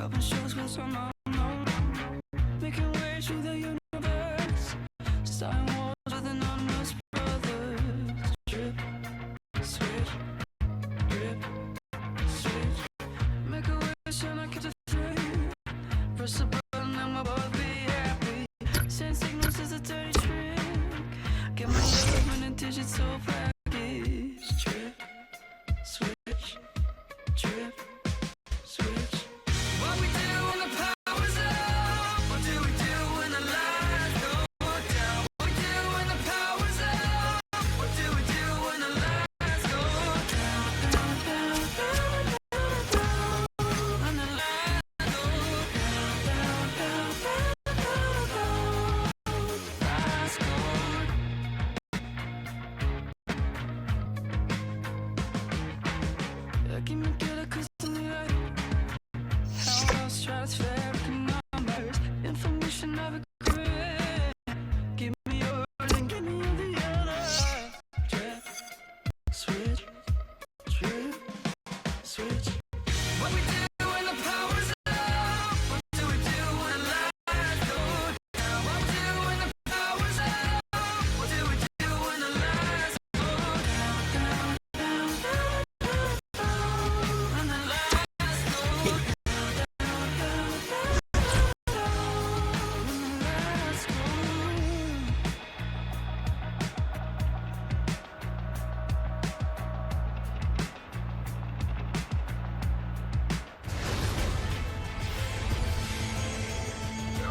Rubbing shoulders with some unknown, making way through the universe, starting wars with anonymous brothers. Drip, switch, drip, switch. Make a wish and I catch a flame. Press a button and my boy be happy. Send signals as a dirty trick. Get my equipment and digital package. Drip, switch, drip, switch. What we do when the power's up? What do we do when the lights go down? What we do when the power's up? What do we do when the lights go down? Down, down, down, down, down. When the lights go down, down, down, down, down, down. Lights go. Give me get a kiss in the eye. How else stratospheric numbers, information of a grid. Give me your and give me the other. Drip, switch, drip, switch. What we do when the power's up? What do we do when the lights go down? What we do when the power's up? What do we do when the lights go down, down, down, down, down? When the lights go down, down, down, down, down. When the lights go.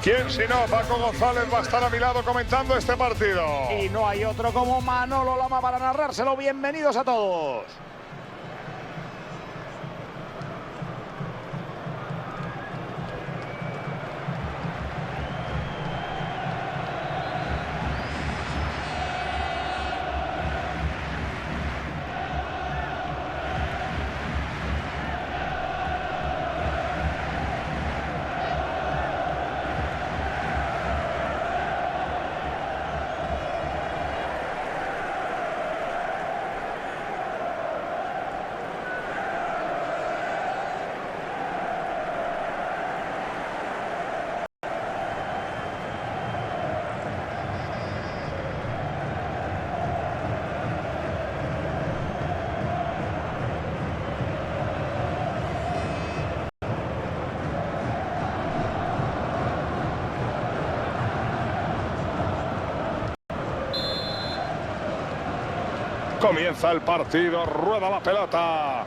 ¿Quién si no? Paco González va a estar a mi lado comentando este partido. Y no hay otro como Manolo Lama para narrárselo. Bienvenidos a todos. Comienza el partido, rueda la pelota.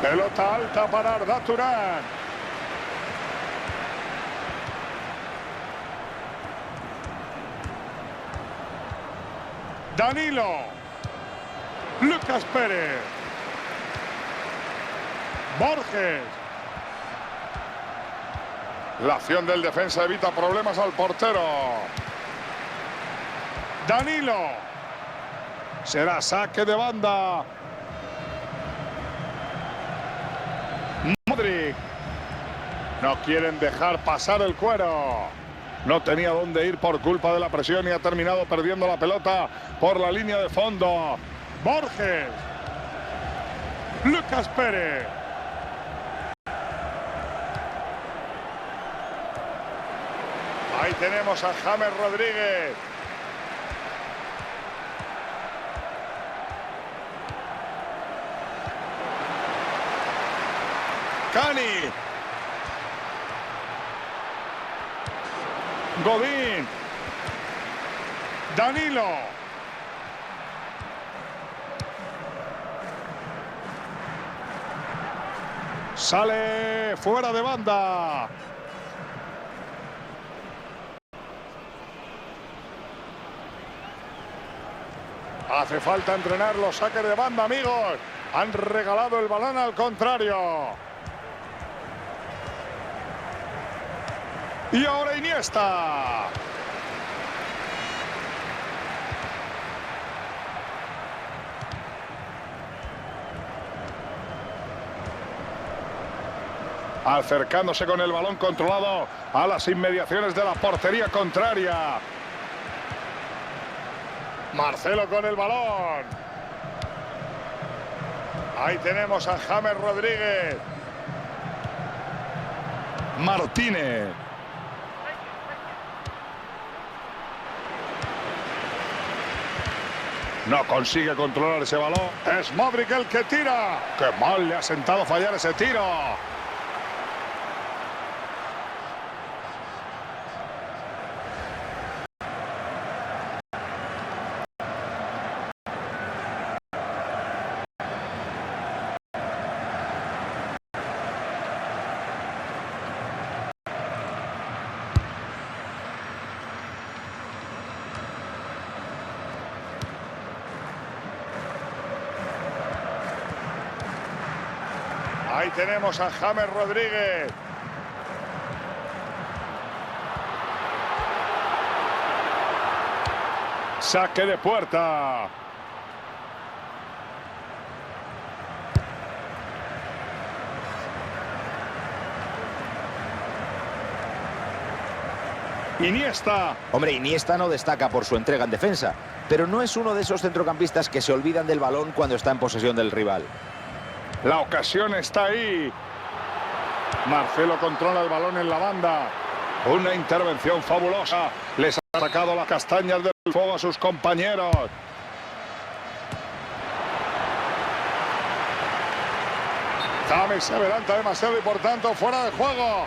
Pelota alta para Arda Turán. Danilo. Lucas Pérez. Borges. La acción del defensa evita problemas al portero. Danilo. Será saque de banda. Modric. No quieren dejar pasar el cuero. No tenía dónde ir por culpa de la presión y ha terminado perdiendo la pelota por la línea de fondo. Borges. Lucas Pérez. Ahí tenemos a James Rodríguez. Cani. Godín. Danilo. Sale fuera de banda. Hace falta entrenar los saques de banda, amigos. Han regalado el balón al contrario. Y ahora Iniesta. Acercándose con el balón controlado a las inmediaciones de la portería contraria. Marcelo con el balón. Ahí tenemos a James Rodríguez. Martínez. No consigue controlar ese balón. Es Modric el que tira. ¡Qué mal le ha sentado fallar ese tiro! Ahí tenemos a James Rodríguez. Saque de puerta. Iniesta. Hombre, Iniesta no destaca por su entrega en defensa, pero no es uno de esos centrocampistas que se olvidan del balón cuando está en posesión del rival. La ocasión está ahí. Marcelo controla el balón en la banda. Una intervención fabulosa. Les ha sacado las castañas del fuego a sus compañeros. James se adelanta demasiado y por tanto fuera de juego.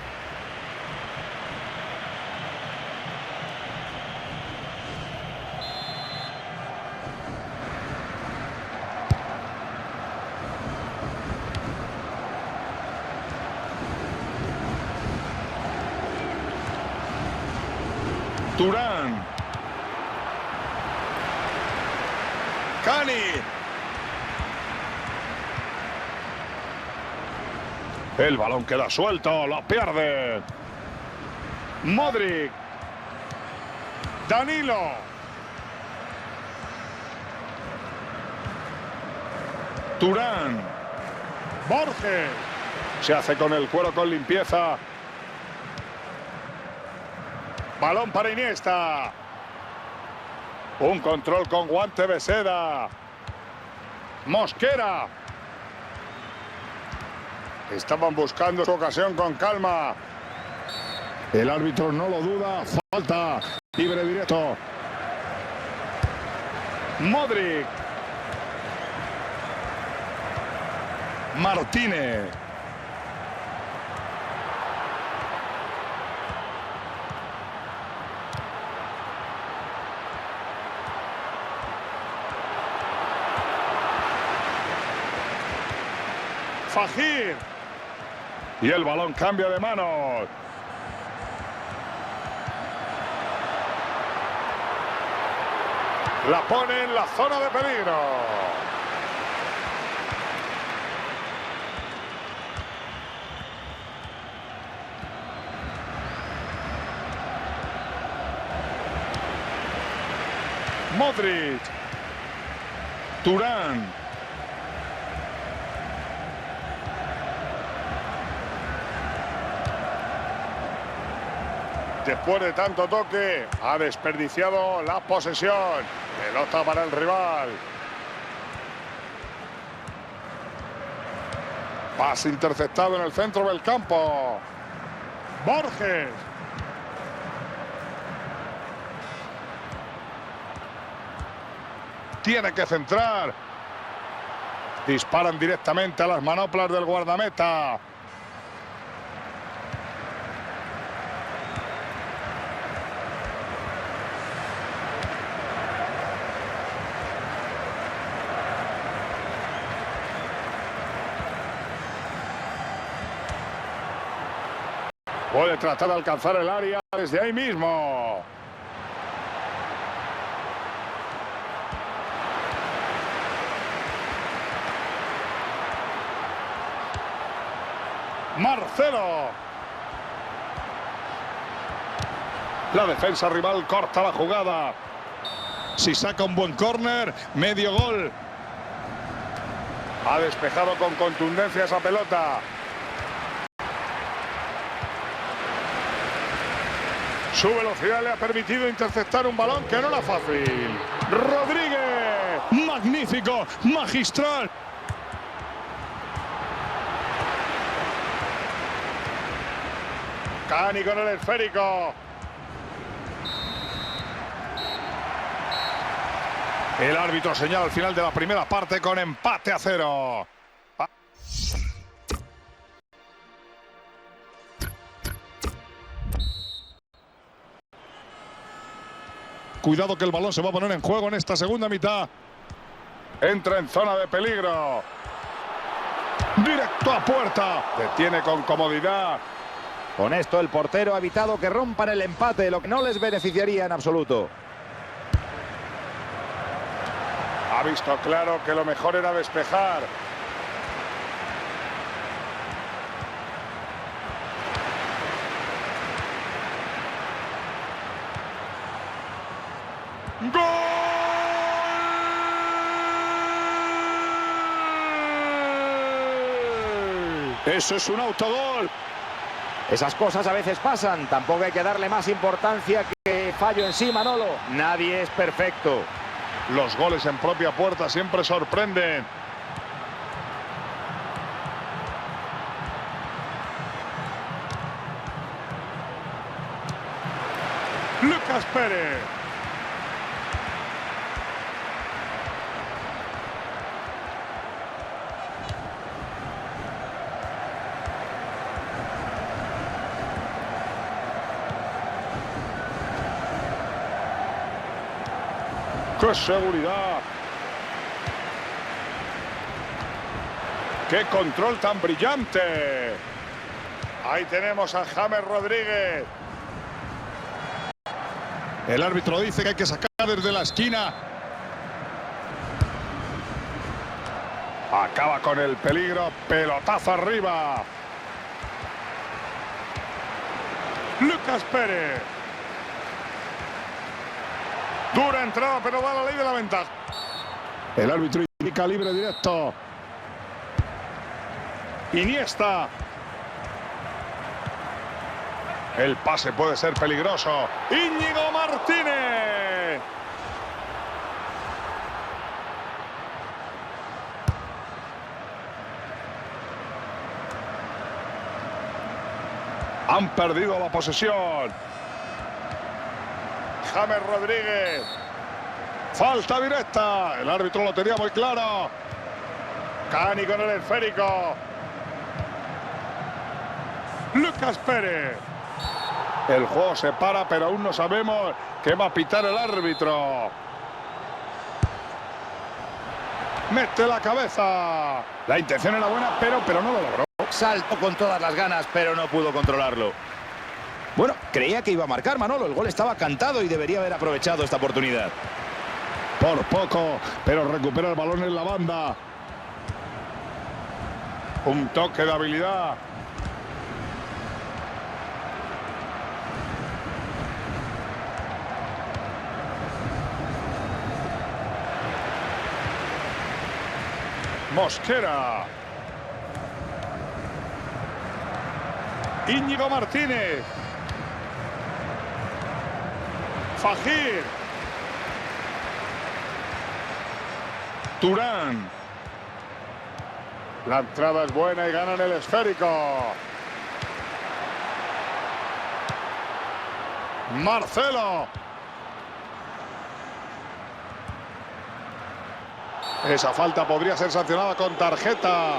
Turán. Cani. El balón queda suelto, lo pierde. Modric. Danilo. Turán. Borges. Se hace con el cuero con limpieza. Balón para Iniesta. Un control con guante de seda. Mosquera. Estaban buscando su ocasión con calma. El árbitro no lo duda. Falta. Libre directo. Modric. Martínez. Fajir. Y el balón cambia de manos. La pone en la zona de peligro. Modric. Turán. Después de tanto toque, ha desperdiciado la posesión. Pelota para el rival. Pase interceptado en el centro del campo. Borges. Tiene que centrar. Disparan directamente a las manoplas del guardameta. Puede tratar de alcanzar el área desde ahí mismo. Marcelo. La defensa rival corta la jugada. Si saca un buen córner, medio gol. Ha despejado con contundencia esa pelota. Su velocidad le ha permitido interceptar un balón que no era fácil. Rodríguez. Magnífico, magistral. Cani con el esférico. El árbitro señala al final de la primera parte con empate a 0. Cuidado que el balón se va a poner en juego en esta segunda mitad. Entra en zona de peligro. Directo a puerta. Detiene con comodidad. Con esto el portero ha evitado que rompan el empate, lo que no les beneficiaría en absoluto. Ha visto claro que lo mejor era despejar. ¡Gol! Eso es un autogol. Esas cosas a veces pasan, tampoco hay que darle más importancia que fallo en sí, Manolo. Nadie es perfecto. Los goles en propia puerta siempre sorprenden. Lucas Pérez. ¡Qué seguridad! ¡Qué control tan brillante! Ahí tenemos a James Rodríguez. El árbitro dice que hay que sacar desde la esquina. Acaba con el peligro. Pelotazo arriba. Lucas Pérez. Dura entrada, pero da la ley de la ventaja. El árbitro indica libre directo. Iniesta. El pase puede ser peligroso. Íñigo Martínez. Han perdido la posesión. James Rodríguez. Falta directa. El árbitro lo tenía muy claro. Cani con el esférico. Lucas Pérez. El juego se para, pero aún no sabemos qué va a pitar el árbitro. Mete la cabeza. La intención era buena, pero no lo logró. Saltó con todas las ganas, pero no pudo controlarlo. Bueno, creía que iba a marcar, Manolo. El gol estaba cantado y debería haber aprovechado esta oportunidad. Por poco, pero recupera el balón en la banda. Un toque de habilidad. Mosquera. Íñigo Martínez. Fajir. Turán. La entrada es buena y ganan el esférico. Marcelo. Esa falta podría ser sancionada con tarjeta.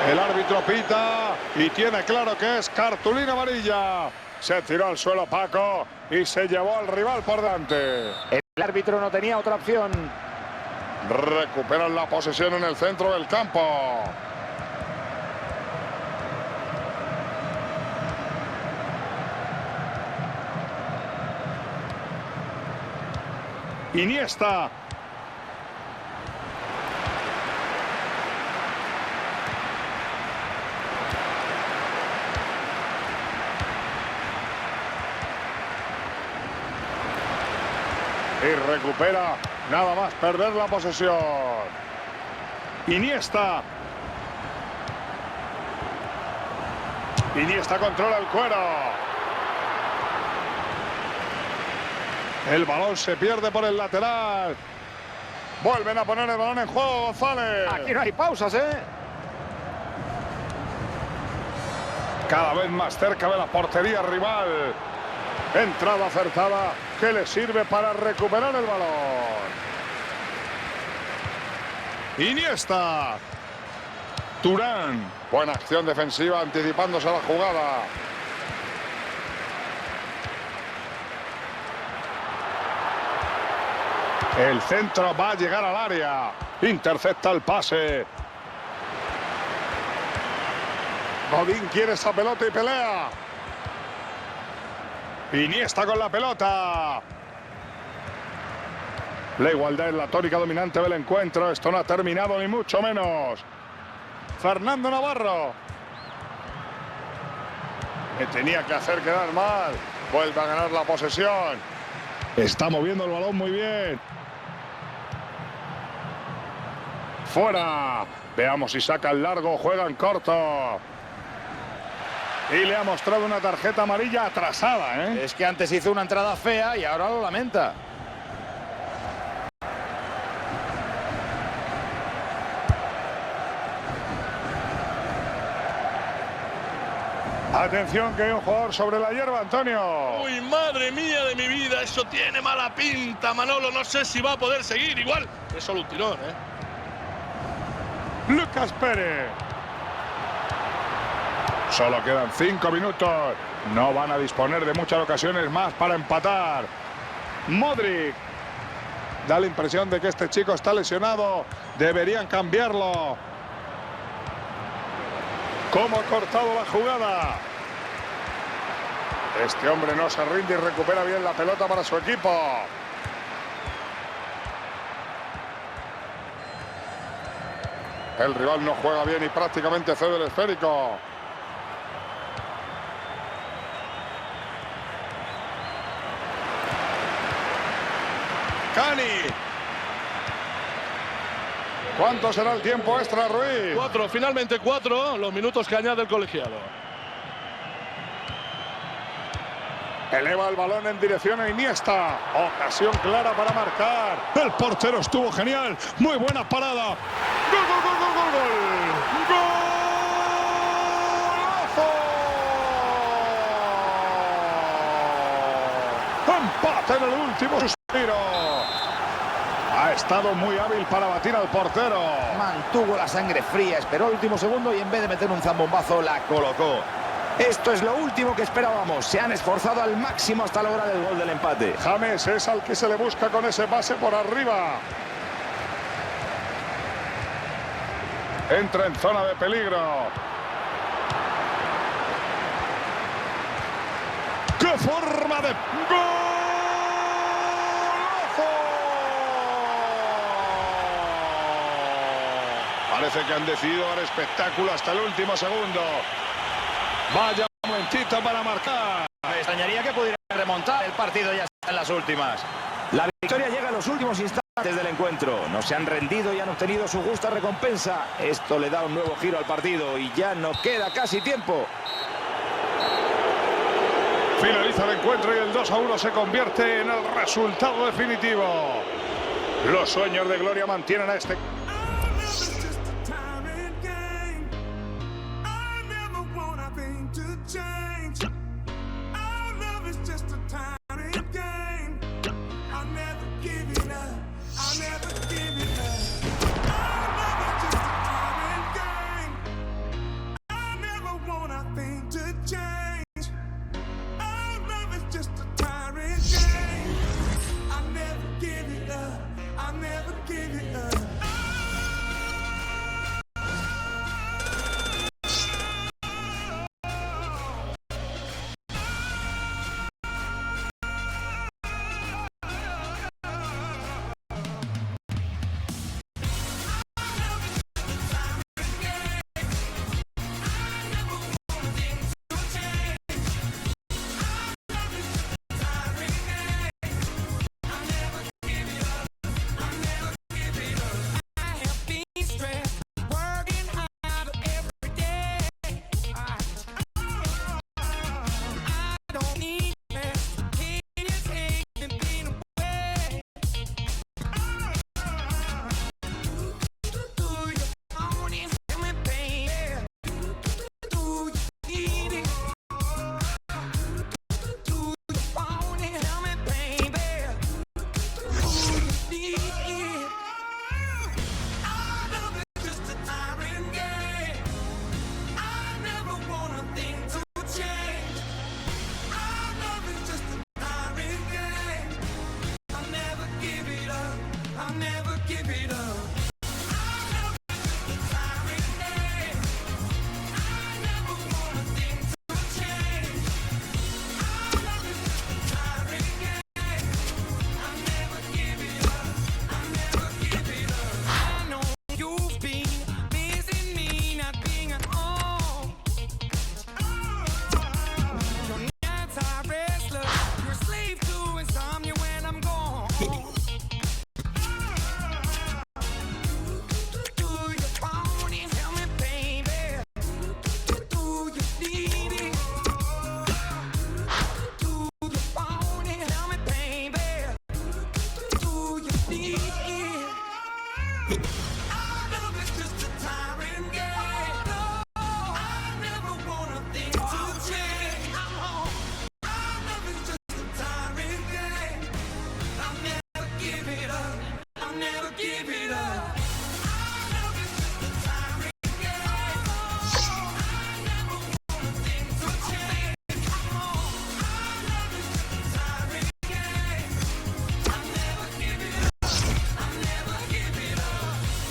El árbitro pita y tiene claro que es cartulina amarilla. Se tiró al suelo Paco y se llevó al rival por delante. El árbitro no tenía otra opción. Recuperan la posesión en el centro del campo. Iniesta. Y recupera, nada más perder la posesión. Iniesta. Iniesta controla el cuero. El balón se pierde por el lateral. Vuelven a poner el balón en juego, González. Aquí no hay pausas, ¿eh? Cada vez más cerca de la portería rival. Entrada acertada que le sirve para recuperar el balón. Iniesta. Turán. Buena acción defensiva anticipándose a la jugada. El centro va a llegar al área. Intercepta el pase. Godín quiere esa pelota y pelea. Iniesta con la pelota. La igualdad es la tónica dominante del encuentro. Esto no ha terminado ni mucho menos. Fernando Navarro. Que tenía que hacer quedar mal. Vuelve a ganar la posesión. Está moviendo el balón muy bien. Fuera. Veamos si saca el largo. Juega en corto. Y le ha mostrado una tarjeta amarilla atrasada, ¿eh? Es que antes hizo una entrada fea y ahora lo lamenta. Atención que hay un jugador sobre la hierba, Antonio. Uy, madre mía de mi vida, eso tiene mala pinta, Manolo. No sé si va a poder seguir. Igual es solo un tirón, ¿eh? Lucas Pérez. Solo quedan 5 minutos. No van a disponer de muchas ocasiones más para empatar. Modric. Da la impresión de que este chico está lesionado. Deberían cambiarlo. ¿Cómo ha cortado la jugada? Este hombre no se rinde y recupera bien la pelota para su equipo. El rival no juega bien y prácticamente cede el esférico. Cani. ¿Cuánto será el tiempo extra, Ruiz? 4, finalmente 4, los minutos que añade el colegiado. Eleva el balón en dirección a Iniesta. Ocasión clara para marcar. El portero estuvo genial. Muy buena parada. ¡Gol, gol, gol, gol, gol, gol! ¡Golazo! Empate en el último suspiro. Ha estado muy hábil para batir al portero. Mantuvo la sangre fría, esperó el último segundo y en vez de meter un zambombazo la colocó. Esto es lo último que esperábamos. Se han esforzado al máximo hasta lograr el gol del empate. James es al que se le busca con ese pase por arriba. Entra en zona de peligro. ¡Qué forma de golazo! Parece que han decidido dar espectáculo hasta el último segundo. Vaya momentito para marcar. Me extrañaría que pudieran remontar. El partido ya está en las últimas. La victoria llega en los últimos instantes del encuentro. No se han rendido y han obtenido su justa recompensa. Esto le da un nuevo giro al partido y ya no queda casi tiempo. Finaliza el encuentro y el 2-1 se convierte en el resultado definitivo. Los sueños de gloria mantienen a este... love is just a tiring game. No, I never want a thing to change. I'm home. Our love is just a tiring game. I'll never give it up. I'll never give it up. Our love is just a tiring game. No, I never want a thing to change. I'm home. Our love is just a tiring game. I'll never give it up. I'll never give it up.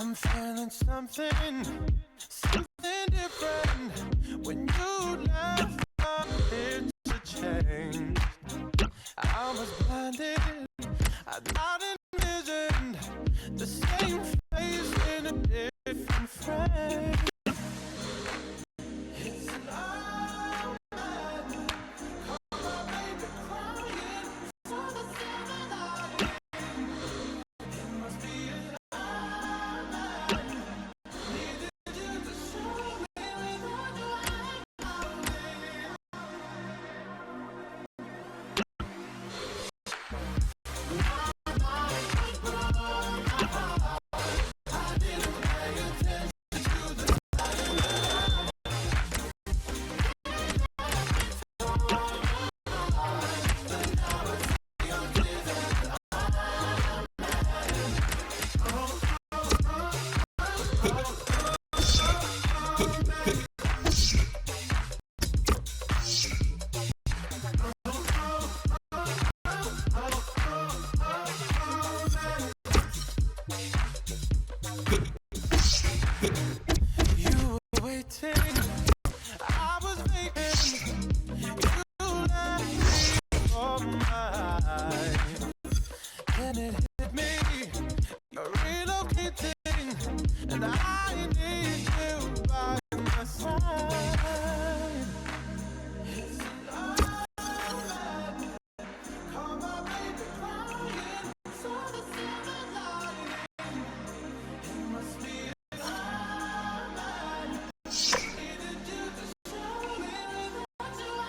I'm feeling something different. When you left, it's a change. I was blinded, I thought envisioned the same face in a different frame. It's an all night, call my baby crying for the seven light. It must be an all night. Needed you to show me without your I was waiting, you left me for mine. And it hit me, you're relocating, and I need you by my side. It's an all-night, call my baby crying for the seven light. It must be an all-night. Needed you to show me without your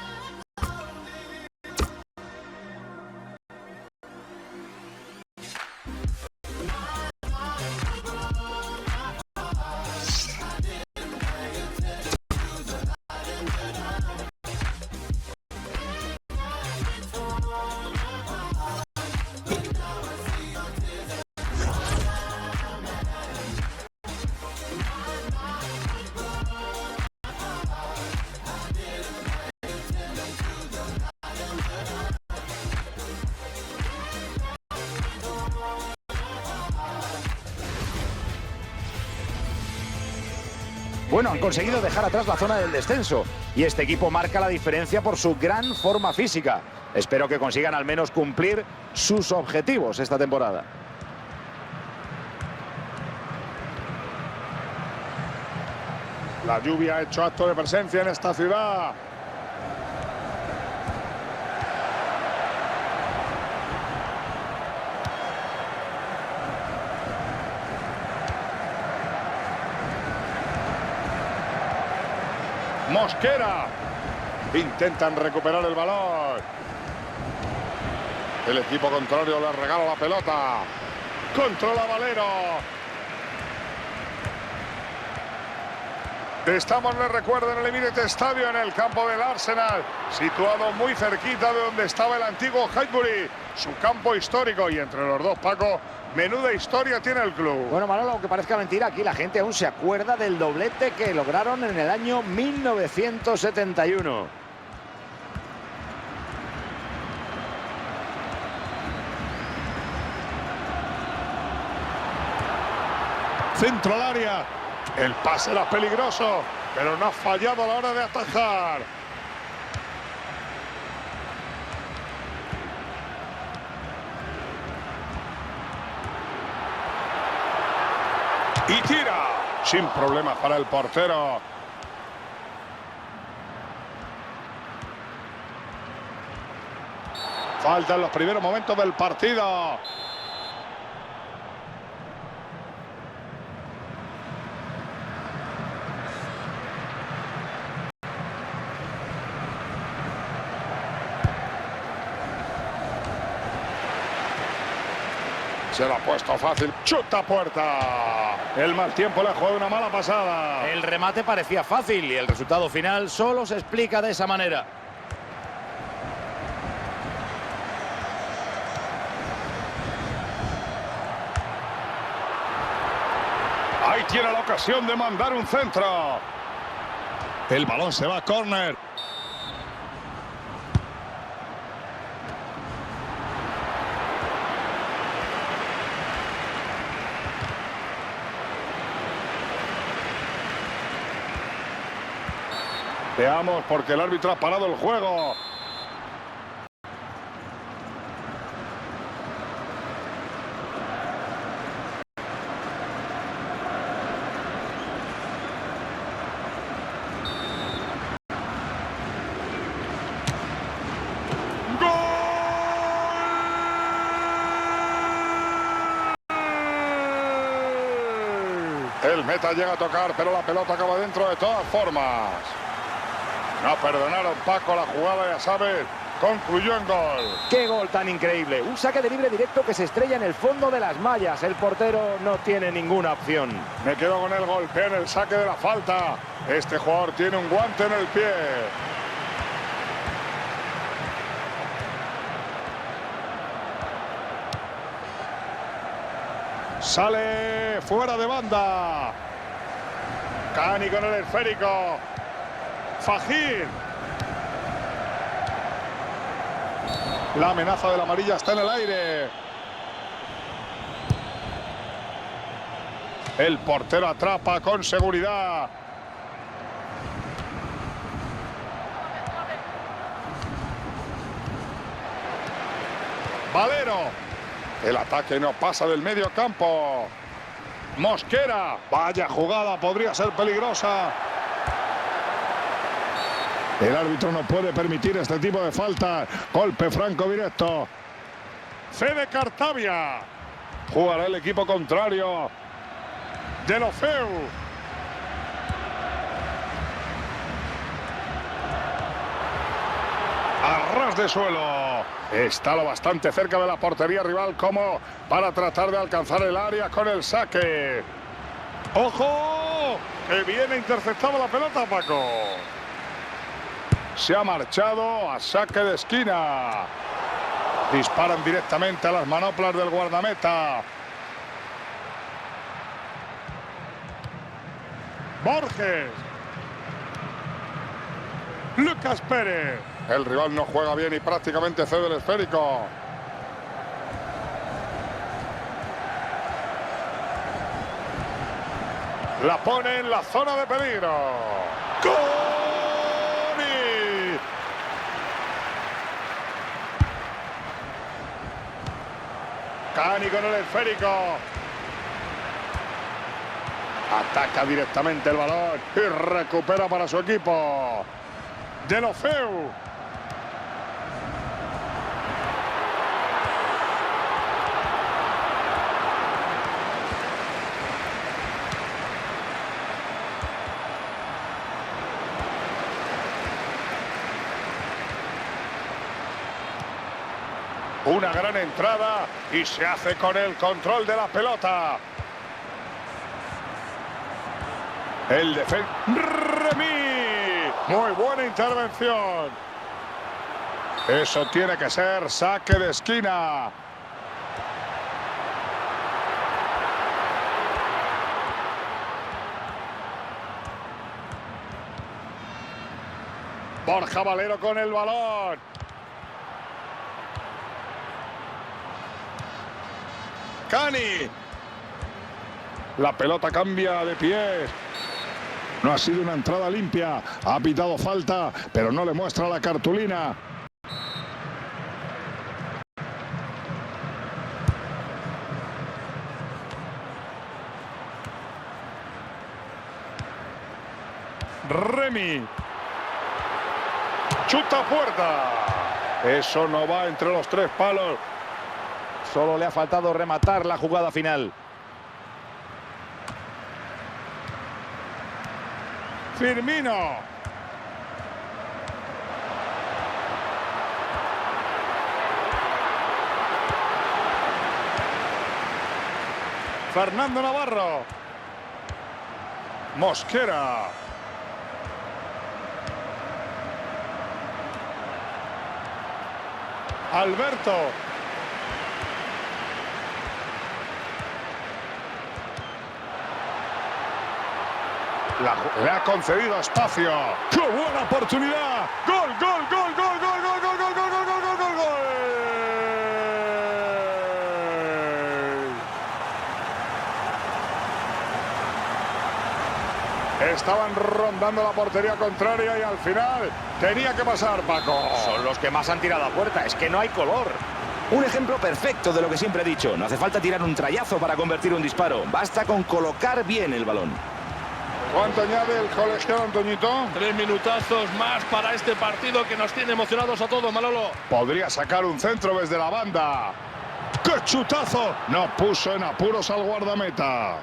Bueno, han conseguido dejar atrás la zona del descenso y este equipo marca la diferencia por su gran forma física. Espero que consigan al menos cumplir sus objetivos esta temporada. La lluvia ha hecho acto de presencia en esta ciudad. Mosquera. Intentan recuperar el balón. El equipo contrario le regala la pelota. Controla Valero. Estamos, les recuerdo, en el Emirates Stadium, en el campo del Arsenal, situado muy cerquita de donde estaba el antiguo Highbury, su campo histórico. Y entre los dos, Paco, menuda historia tiene el club. Bueno, Manolo, aunque parezca mentira, aquí la gente aún se acuerda del doblete que lograron en el año 1971. Centro al área. El pase era peligroso, pero no ha fallado a la hora de atajar. Y tira. Sin problemas para el portero. Faltan los primeros momentos del partido. Se lo ha puesto fácil. Chuta a puerta. El mal tiempo le ha jugado una mala pasada. El remate parecía fácil y el resultado final solo se explica de esa manera. Ahí tiene la ocasión de mandar un centro. El balón se va a córner. Veamos porque el árbitro ha parado el juego. El meta llega a tocar, pero la pelota acaba dentro de todas formas. No perdonaron, Paco, la jugada, ya sabes, concluyó en gol. ¡Qué gol tan increíble! Un saque de libre directo que se estrella en el fondo de las mallas. El portero no tiene ninguna opción. Me quedo con el golpe en el saque de la falta. Este jugador tiene un guante en el pie. Sale fuera de banda. Cani con el esférico. Fajir. La amenaza de la amarilla está en el aire. El portero atrapa con seguridad. Valero. El ataque no pasa del medio campo. Mosquera. Vaya jugada, podría ser peligrosa. El árbitro no puede permitir este tipo de falta. Golpe franco directo. Fede Cartavia. Jugará el equipo contrario. Deulofeu. A ras de suelo. Está lo bastante cerca de la portería rival como para tratar de alcanzar el área con el saque. ¡Ojo! Que viene interceptada la pelota, Paco. Se ha marchado a saque de esquina. Disparan directamente a las manoplas del guardameta. Borges. Lucas Pérez. El rival no juega bien y prácticamente cede el esférico. La pone en la zona de peligro. ¡Gol! Cani con el esférico. Ataca directamente el balón y recupera para su equipo. Deulofeu. Una gran entrada y se hace con el control de la pelota. El defensa. Remy. Muy buena intervención. Eso tiene que ser saque de esquina. Borja Valero con el balón. Cani. La pelota cambia de pies. No ha sido una entrada limpia. Ha pitado falta, pero no le muestra la cartulina. Remy. Chuta a puerta. Eso no va entre los tres palos. Solo le ha faltado rematar la jugada final. Firmino. Fernando Navarro. Mosquera. Alberto. Le ha concedido espacio. ¡Qué buena oportunidad! ¡Gol, gol, gol, gol, gol, gol, gol, gol, gol, gol, gol, gol, gol! Estaban rondando la portería contraria y al final tenía que pasar, Paco. Son los que más han tirado a puerta, es que no hay color. Un ejemplo perfecto de lo que siempre he dicho. No hace falta tirar un trayazo para convertir un disparo. Basta con colocar bien el balón. ¿Cuánto añade el colegiado, Antoñito? 3 minutazos más para este partido que nos tiene emocionados a todos, Manolo. Podría sacar un centro desde la banda. ¡Qué chutazo! No puso en apuros al guardameta.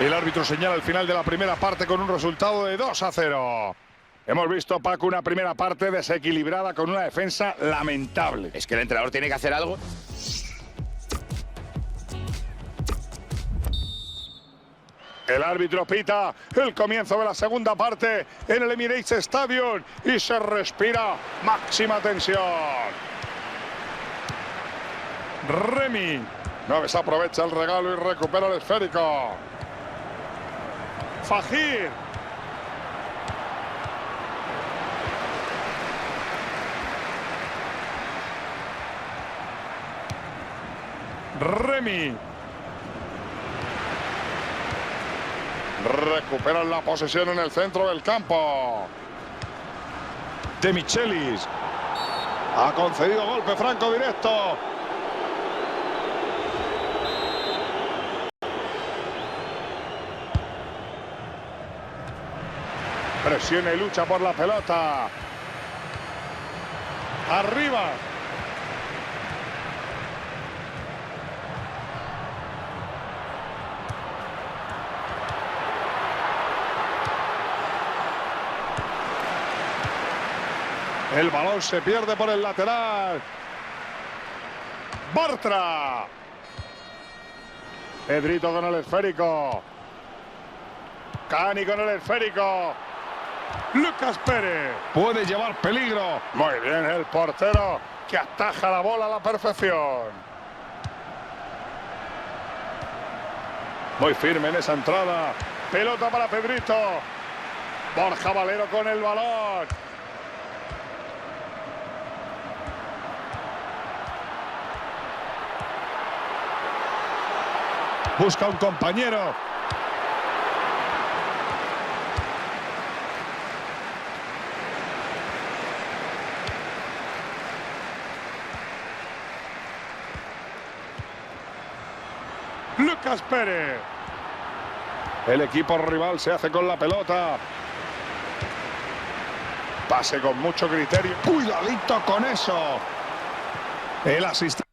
El árbitro señala el final de la primera parte con un resultado de 2-0. Hemos visto, Paco, una primera parte desequilibrada con una defensa lamentable. Es que el entrenador tiene que hacer algo. El árbitro pita el comienzo de la segunda parte en el Emirates Stadium y se respira máxima tensión. Remy no desaprovecha el regalo y recupera el esférico. Fajir. Remy. Recuperan la posesión en el centro del campo. De Michelis. Ha concedido golpe franco directo. Presiona y lucha por la pelota. Arriba. El balón se pierde por el lateral. Bartra. Pedrito con el esférico. Cani con el esférico. Lucas Pérez puede llevar peligro. Muy bien el portero que ataja la bola a la perfección. Muy firme en esa entrada. Pelota para Pedrito. Borja Valero con el balón. Busca un compañero. Lucas Pérez. El equipo rival se hace con la pelota. Pase con mucho criterio. Cuidadito con eso. El asistente.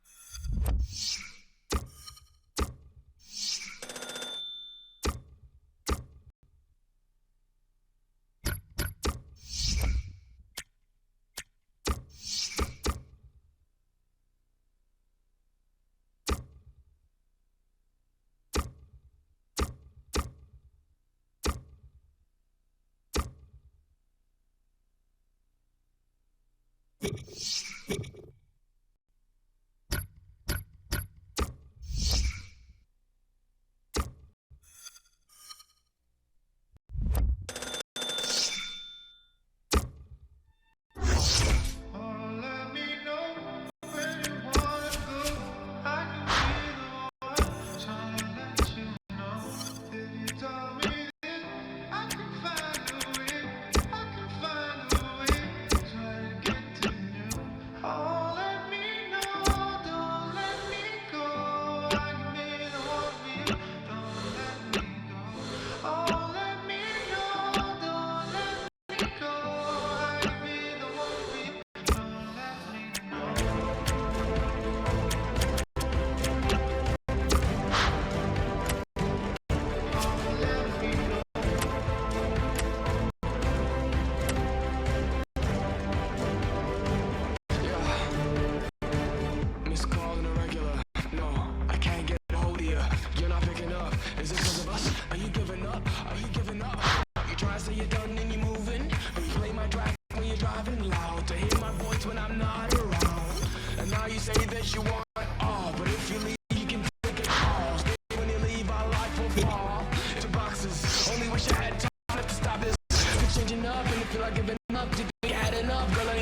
when I'm not around. And now you say that you want all, but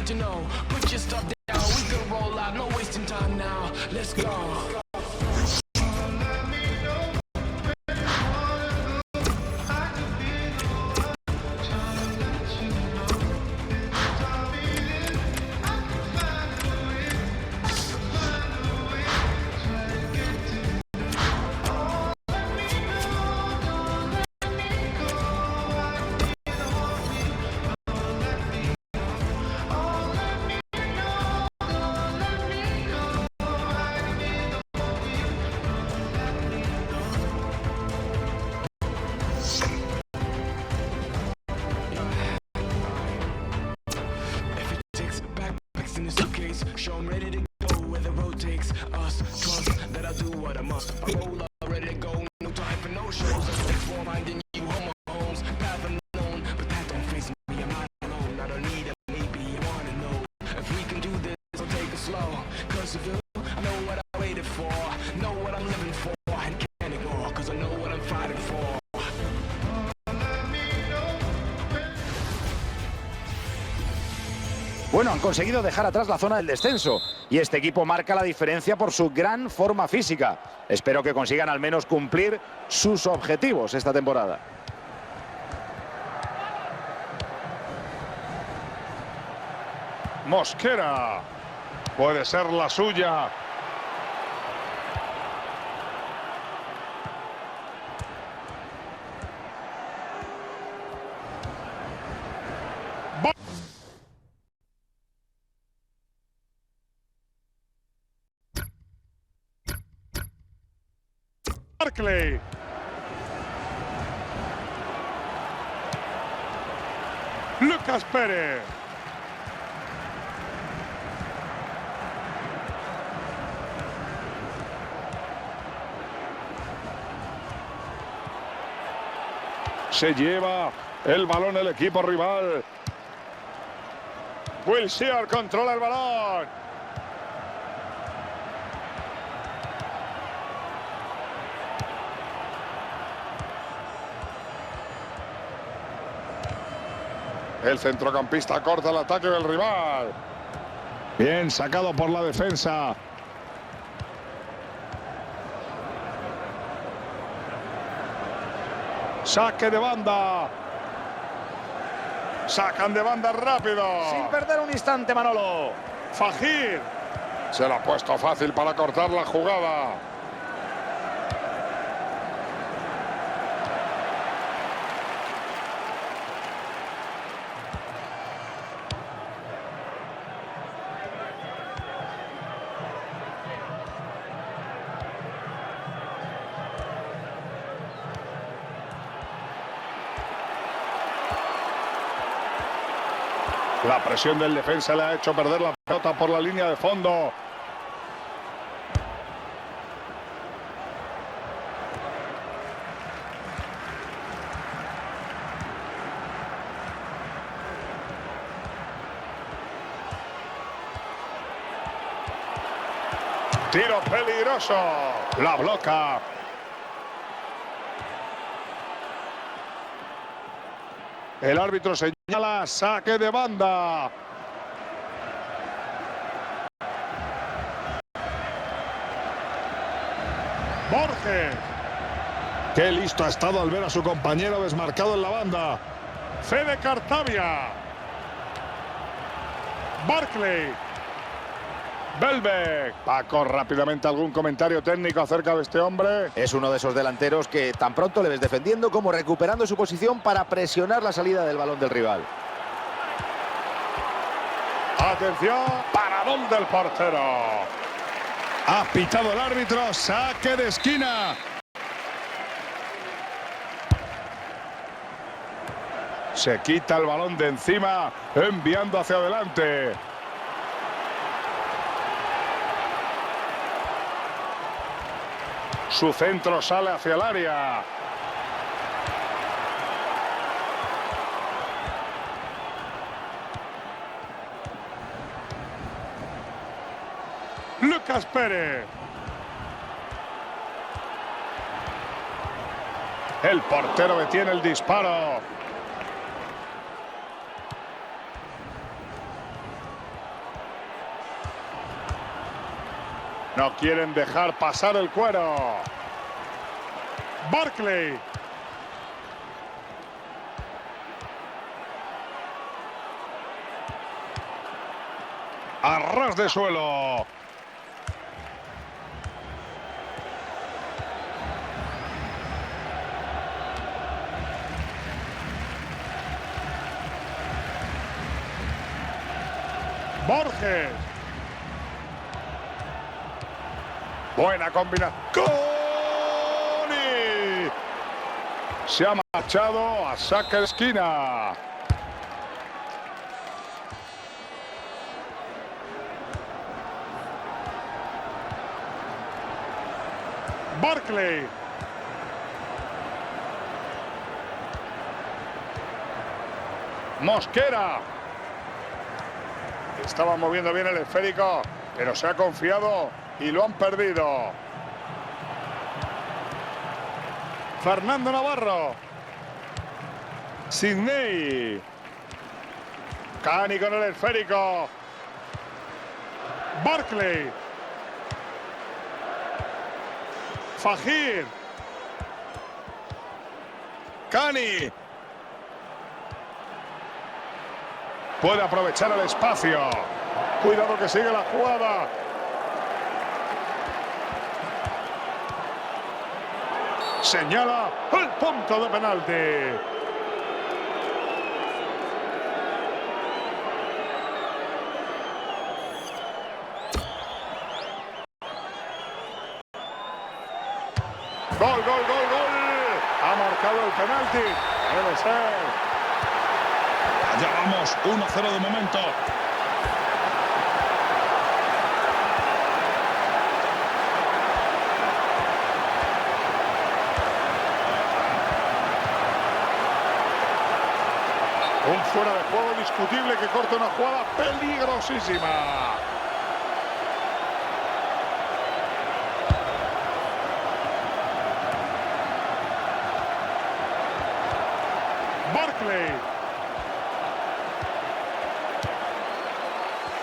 let you know. Put your stuff down, we can roll out, no wasting time now. Let's go. In the suitcase, show 'em ready to go where the road takes us. Trust that I'll do what I must. I roll up, ready to go, no time for no shows. For finding you home or homes, path unknown, but that don't face me. I'm not alone. I don't need it, maybe you wanna know if we can do this. I'll take it slow, cause if you, I know what I waited for, know what I'm living for, and can't ignore, cause I know what I'm fighting for. Bueno, han conseguido dejar atrás la zona del descenso y este equipo marca la diferencia por su gran forma física. Espero que consigan al menos cumplir sus objetivos esta temporada. Mosquera. Puede ser la suya. Barkley. Lucas Pérez. Se lleva el balón el equipo rival. Wilshere controla el balón. El centrocampista corta el ataque del rival. Bien sacado por la defensa. Saque de banda. Sacan de banda rápido. Sin perder un instante, Manolo. Fajir. Se lo ha puesto fácil para cortar la jugada. La presión del defensa le ha hecho perder la pelota por la línea de fondo. Tiro peligroso. La bloca. El árbitro señala saque de banda. Borges. Qué listo ha estado al ver a su compañero desmarcado en la banda. Fede Cartavia. Barkley. Welbeck. Paco, rápidamente algún comentario técnico acerca de este hombre. Es uno de esos delanteros que tan pronto le ves defendiendo como recuperando su posición para presionar la salida del balón del rival. Atención, paradón del portero. Ha pitado el árbitro, saque de esquina. Se quita el balón de encima, enviando hacia adelante. Su centro sale hacia el área. Lucas Pérez. El portero detiene el disparo. No quieren dejar pasar el cuero. Barkley. A ras de suelo. Borges. Buena combinación. ¡Coni! Se ha marchado a saque de esquina. Barkley. Mosquera. Estaba moviendo bien el esférico, pero se ha confiado y lo han perdido. Fernando Navarro. Sidney. Cani con el esférico. Barkley. Fajir. Cani. Puede aprovechar el espacio. Cuidado que sigue la jugada. Señala el punto de penalti. Gol, gol, gol, gol. Ha marcado el penalti. Debe ser. Ya vamos, 1-0 de momento. Un fuera de juego discutible que corta una jugada peligrosísima. Barkley.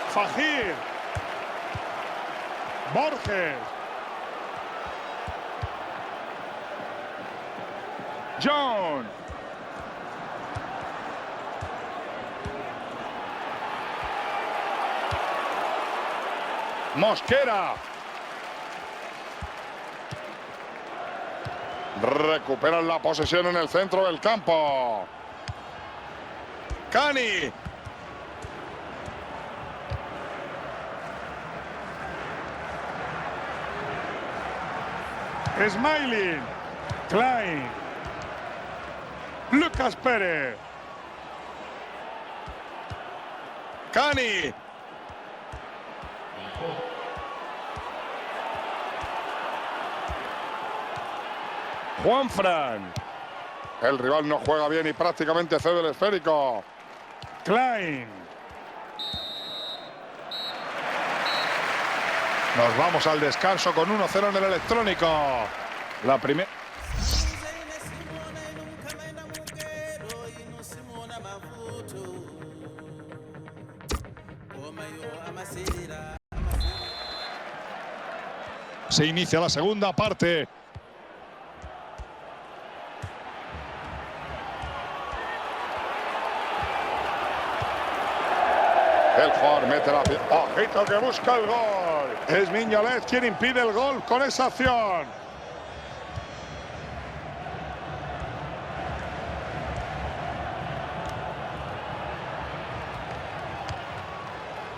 Fajir. Borges. John. Mosquera. Recuperan la posesión en el centro del campo. Cani. Smiling. Klein. Lucas Pérez. Cani. Juanfran. El rival no juega bien y prácticamente cede el esférico. Klein. Nos vamos al descanso con 1-0 en el electrónico. La primera. Se inicia la segunda parte. El jugador mete la pierna. Ojito que busca el gol. Es Miñolet quien impide el gol con esa acción.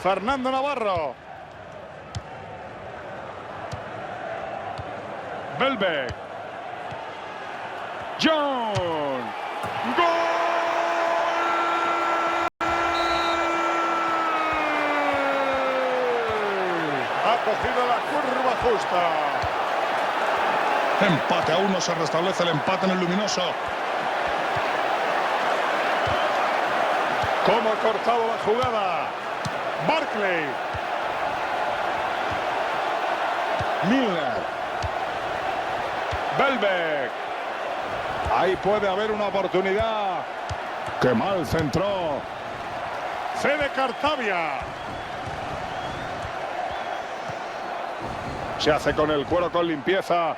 Fernando Navarro. Belbeck. John. ¡Gol! Ha cogido la curva justa. Empate a 1, se restablece el empate en el luminoso. ¿Cómo ha cortado la jugada? Barkley. Milner. Belbeck. Ahí puede haber una oportunidad. ¡Qué mal centró! Fede Cartavia. Se hace con el cuero con limpieza.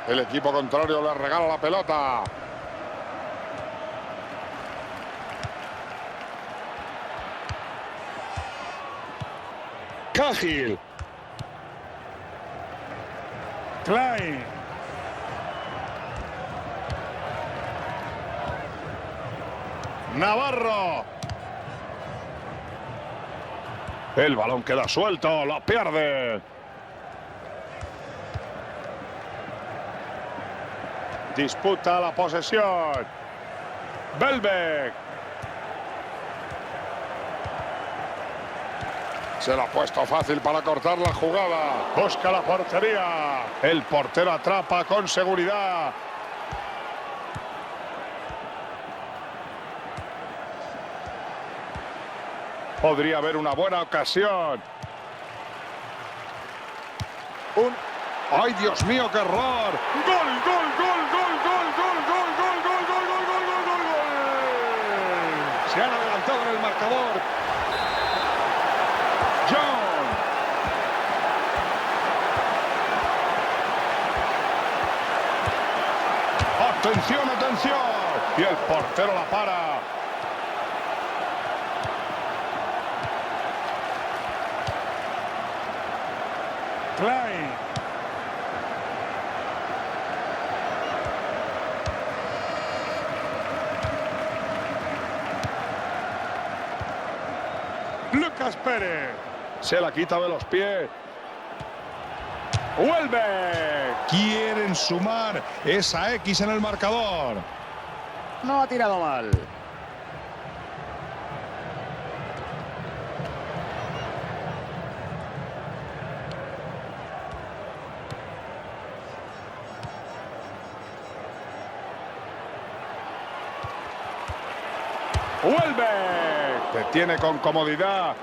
El equipo contrario le regala la pelota. Cahill. Klein. Navarro. El balón queda suelto, lo pierde. Disputa la posesión. Welbeck. Se la ha puesto fácil para cortar la jugada. Busca la portería. El portero atrapa con seguridad. Podría haber una buena ocasión. ¡Ay, Dios mío, qué error! ¡Gol, gol, gol, gol, gol, gol, gol, gol, gol, gol, gol, gol, gol, gol, gol! Se han adelantado en el marcador. John. ¡Atención, atención! Y el portero la para. Klein. Lucas Pérez. Se la quita de los pies. Welbeck. Quieren sumar esa X en el marcador. No ha tirado mal. Welbeck. Detiene con comodidad.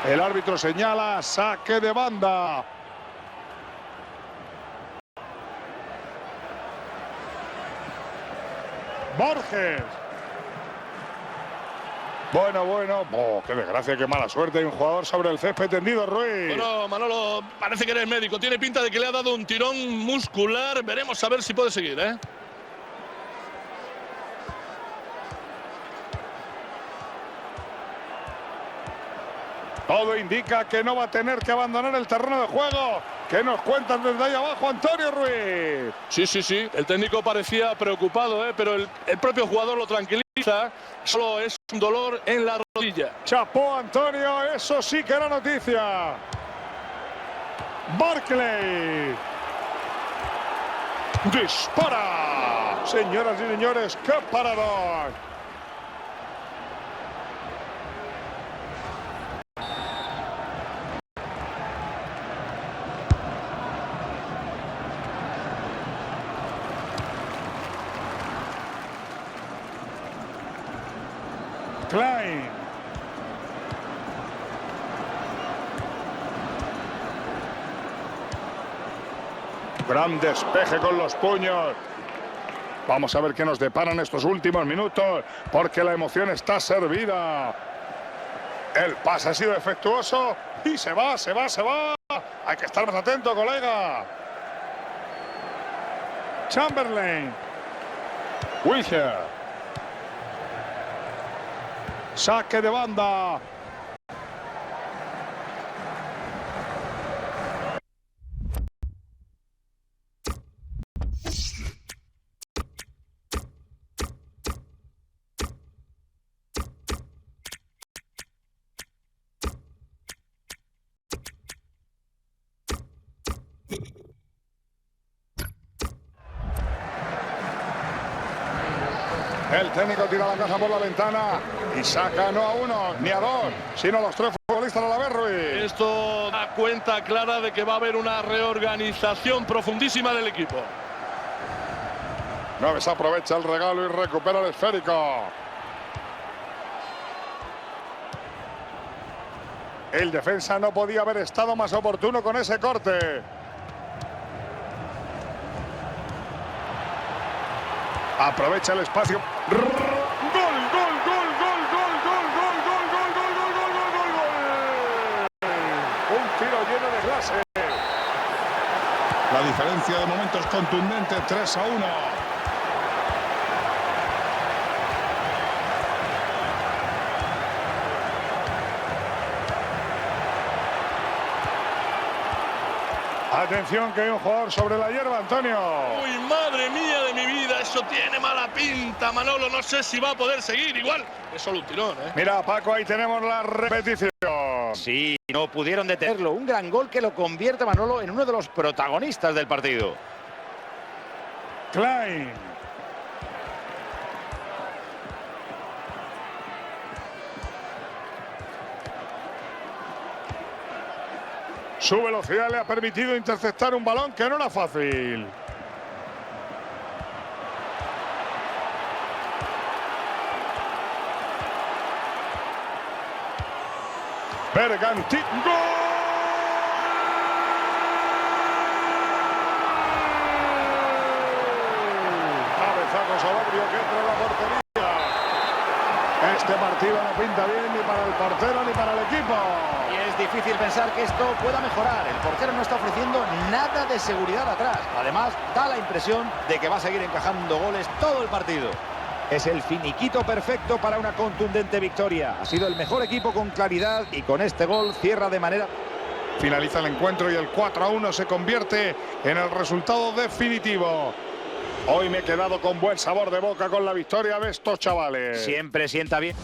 El árbitro señala saque de banda. Borges. Bueno. Oh, qué desgracia, qué mala suerte. Hay un jugador sobre el césped tendido, Ruiz. Bueno, Manolo, parece que eres médico. Tiene pinta de que le ha dado un tirón muscular. Veremos a ver si puede seguir, ¿eh? Todo indica que no va a tener que abandonar el terreno de juego. ¿Qué nos cuentan desde ahí abajo, Antonio Ruiz? Sí. El técnico parecía preocupado, pero el propio jugador lo tranquiliza. Solo es un dolor en la rodilla. Chapó, Antonio, eso sí que era noticia. Barkley. Dispara. Señoras y señores, qué paradón. Klein. Gran despeje con los puños. Vamos a ver qué nos deparan estos últimos minutos, porque la emoción está servida. El pase ha sido defectuoso y se va. Hay que estar más atento, colega. Chamberlain. Wilshere. Saque de banda. El técnico tira la caja por la ventana y saca no a uno ni a dos, sino a los tres futbolistas. futbolista de la Ruiz. Esto da cuenta clara de que va a haber una reorganización profundísima del equipo. Naves aprovecha el regalo y recupera el esférico. El defensa no podía haber estado más oportuno con ese corte. Aprovecha el espacio. ¡Gol, gol, gol, gol, gol, gol, gol, gol, gol, gol, gol, gol, gol, gol, gol! Un tiro lleno de clase. La diferencia de momento es contundente, 3-1. Atención que hay un jugador sobre la hierba, Antonio. Uy, madre mía de mi vida, eso tiene mala pinta, Manolo. No sé si va a poder seguir. Igual es solo un tirón, ¿eh? Mira, Paco, ahí tenemos la repetición. Sí, no pudieron detenerlo. Un gran gol que lo convierte, Manolo, en uno de los protagonistas del partido. Klein. Su velocidad le ha permitido interceptar un balón que no era fácil. Berganti. ¡Gol! Cabezazo sobrio que entra en la portería. Este partido no pinta bien ni para el portero ni para el equipo. Y es difícil pensar que esto pueda mejorar. El portero no está ofreciendo nada de seguridad atrás. Además, da la impresión de que va a seguir encajando goles todo el partido. Es el finiquito perfecto para una contundente victoria. Ha sido el mejor equipo con claridad y con este gol cierra de manera... Finaliza el encuentro y el 4-1 se convierte en el resultado definitivo. Hoy me he quedado con buen sabor de boca con la victoria de estos chavales. Siempre sienta bien.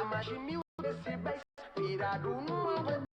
Imagine-me with esse vai respirar um